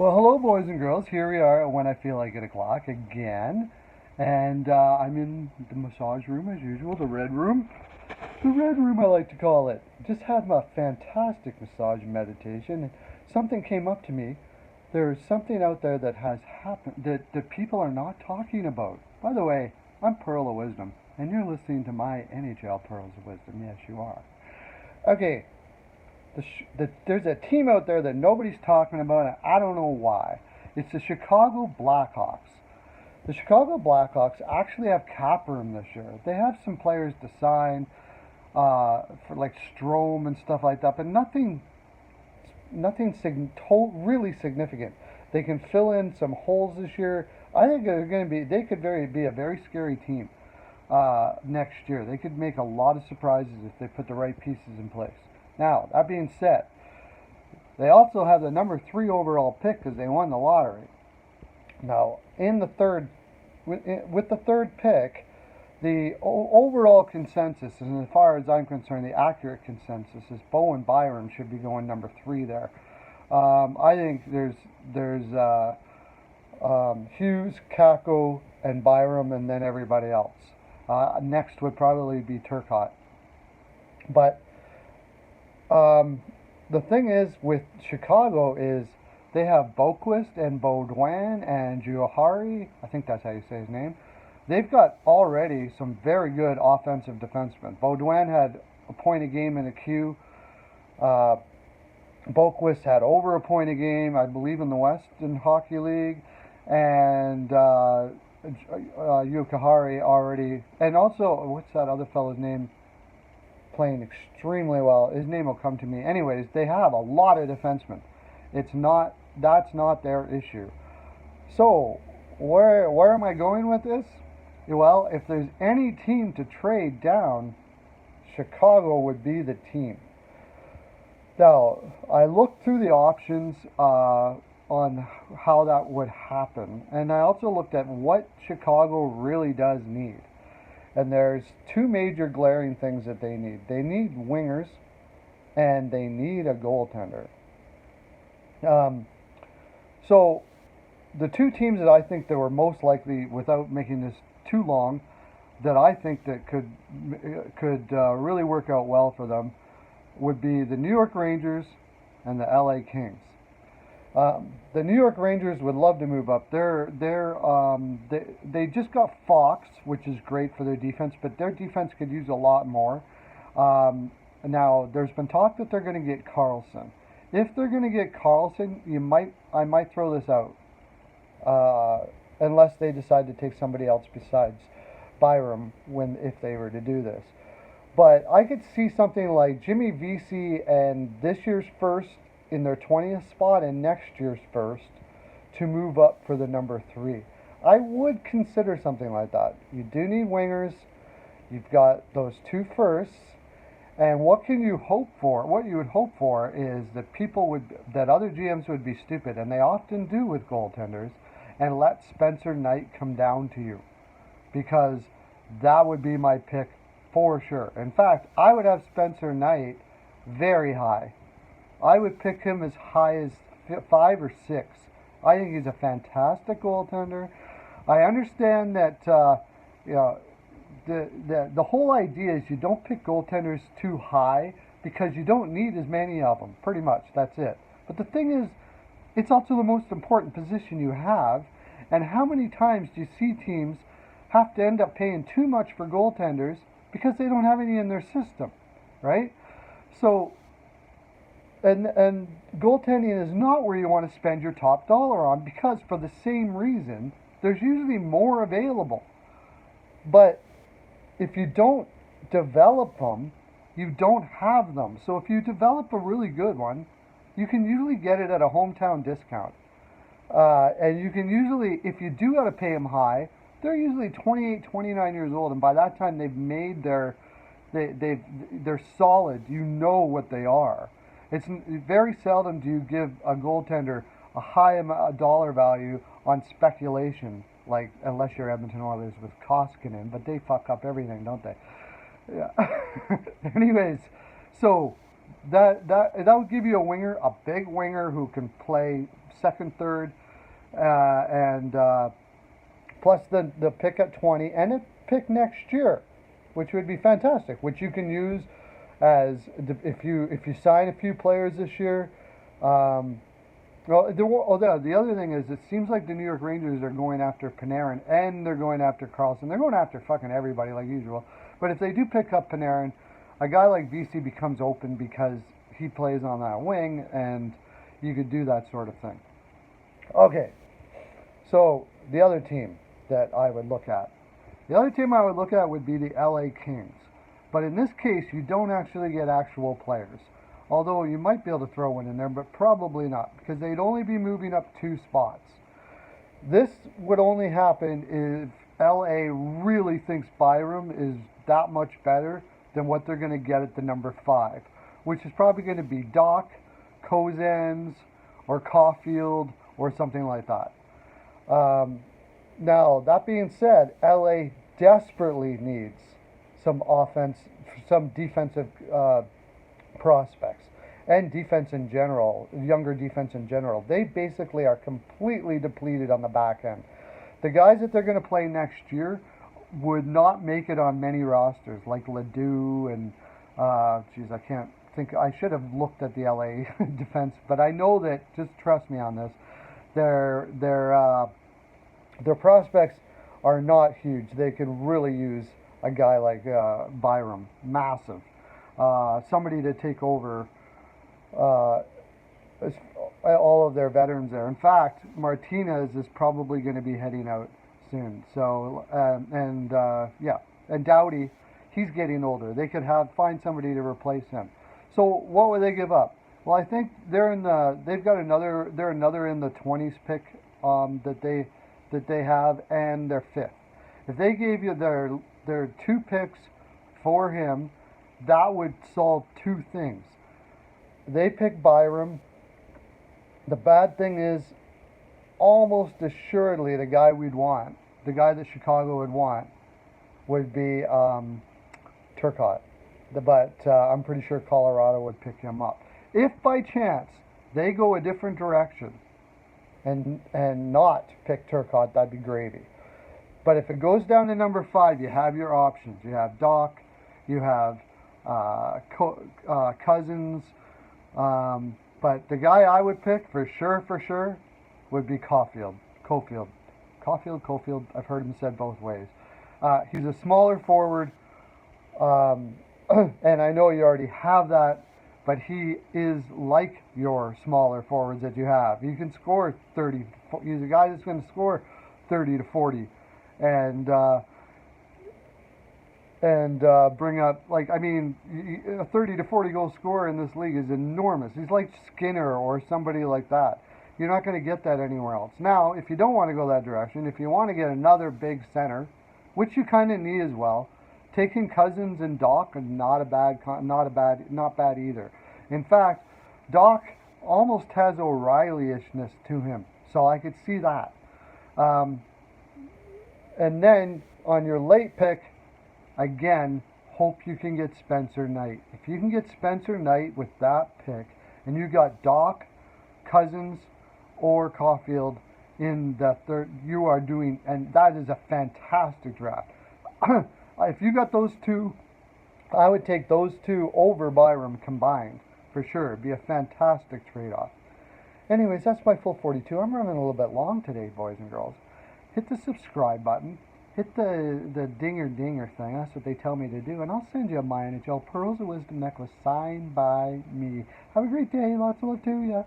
Well, hello, boys and girls. Here we are at When I Feel Like 8 o'clock again. And I'm in the massage room as usual, the red room. The red room, I like to call it. Just had my fantastic massage meditation. And something came up to me. There's something out there that has happened that people are not talking about. By the way, I'm Pearl of Wisdom, and you're listening to my NHL Pearls of Wisdom. Yes, you are. Okay, there's a team out there that nobody's talking about, and I don't know why. It's the Chicago Blackhawks. The Chicago Blackhawks actually have cap room this year. They have some players to sign for like Strome and stuff like that, but really significant. They can fill in some holes this year. I think they could be a very scary team next year. They could make a lot of surprises if they put the right pieces in place. Now, that being said, they also have the number 3 overall pick because they won the lottery. Now, with the third pick, the overall consensus, and as far as I'm concerned, the accurate consensus is Bowen Byram should be going number 3 there. I think there's Hughes, Kako, and Byram, and then everybody else. Next would probably be Turcotte. But the thing is with Chicago is they have Boquist and Baudouin and Juhari. I think that's how you say his name. They've got already some very good offensive defensemen. Baudouin had a point a game in the queue. Boquist had over a point a game, I believe, in the Western Hockey League. And Juhari already. And also, what's that other fellow's name? Playing extremely well. His name will come to me. Anyways, they have a lot of defensemen. That's not their issue. So, where am I going with this? Well, if there's any team to trade down, Chicago would be the team. Now, I looked through the options on how that would happen, and I also looked at what Chicago really does need. And there's 2 major glaring things that they need. They need wingers, and they need a goaltender. So the 2 teams that I think that were most likely, without making this too long, that I think that could really work out well for them would be the New York Rangers and the LA Kings. The New York Rangers would love to move up. They just got Fox, which is great for their defense, but their defense could use a lot more. Now, there's been talk that they're going to get Carlson. If they're going to get Carlson, I might throw this out, unless they decide to take somebody else besides Byram if they were to do this. But I could see something like Jimmy Vesey and this year's first in their 20th spot and next year's first to move up for the number 3. I would consider something like that. You do need wingers. You've got those 2 firsts. And what can you hope for? What you would hope for is that other GMs would be stupid, and they often do with goaltenders, and let Spencer Knight come down to you. Because that would be my pick for sure. In fact, I would have Spencer Knight very high. I would pick him as high as 5 or 6. I think he's a fantastic goaltender. I understand that the whole idea is you don't pick goaltenders too high because you don't need as many of them. Pretty much, that's it. But the thing is, it's also the most important position you have. And how many times do you see teams have to end up paying too much for goaltenders because they don't have any in their system, right? So, and goaltending is not where you want to spend your top dollar on because for the same reason, there's usually more available. But if you don't develop them, you don't have them. So if you develop a really good one, you can usually get it at a hometown discount. And you can usually, if you do got to pay them high, they're usually 28, 29 years old, and by that time they've made they're solid. You know what they are. It's very seldom do you give a goaltender a high dollar value on speculation, like unless you're Edmonton Oilers with Koskinen, but they fuck up everything, don't they? Yeah. Anyways, so that would give you a winger, a big winger who can play second, third, and plus the pick at 20 and a pick next year, which would be fantastic. Which you can use as if you sign a few players this year. The other thing is, it seems like the New York Rangers are going after Panarin and they're going after Carlson. They're going after fucking everybody like usual. But if they do pick up Panarin, a guy like VC becomes open because he plays on that wing, and you could do that sort of thing. Okay, so the other team that I would look at. The other team I would look at would be the LA Kings. But in this case, you don't actually get actual players. Although you might be able to throw one in there, but probably not, because they'd only be moving up 2 spots. This would only happen if LA really thinks Byram is that much better than what they're going to get at the number 5, which is probably going to be Doc, Cozens, or Caulfield, or something like that. Now, that being said, LA desperately needs some defensive prospects and defense in general, younger defense in general. They basically are completely depleted on the back end. The guys that they're going to play next year would not make it on many rosters, like Ledoux and I can't think. I should have looked at the LA defense, but I know that. Just trust me on this. Their prospects are not huge. They could really use a guy like Byram, massive. Somebody to take over all of their veterans there. In fact, Martinez is probably going to be heading out soon. So and Doughty, he's getting older. They could find somebody to replace him. So what would they give up? Well, I think they're another in the 20s pick that they have, and their 5th. If they gave you their 2 picks for him, that would solve 2 things. They pick Byram. The bad thing is, almost assuredly, the guy that Chicago would want, would be Turcotte. But I'm pretty sure Colorado would pick him up. If by chance they go a different direction and not pick Turcotte, that'd be gravy. But if it goes down to number 5, you have your options. You have Doc, you have Cozens, but the guy I would pick for sure would be Caulfield. I've heard him said both ways. He's a smaller forward, and I know you already have that, but he is like your smaller forwards that you have. He can score 30. He's a guy that's going to score 30 to 40, and bring up, a 30 to 40 goal scorer in this league is enormous. He's like Skinner or somebody like that. You're not going to get that anywhere else. Now, if you don't want to go that direction, if you want to get another big center, which you kind of need as well, taking Cozens and Doc is not bad either. In fact, Doc almost has O'Reilly-ishness to him, so I could see that. And then on your late pick, again, hope you can get Spencer Knight. If you can get Spencer Knight with that pick, and you got Doc, Cozens, or Caulfield in the 3rd, you are doing, and that is a fantastic draft. If you got those 2, I would take those 2 over Byram combined, for sure. It'd be a fantastic trade-off. Anyways, that's my full 42. I'm running a little bit long today, boys and girls. Hit the subscribe button. Hit the dinger thing. That's what they tell me to do. And I'll send you my NHL Pearls of Wisdom necklace signed by me. Have a great day. Lots of love to you.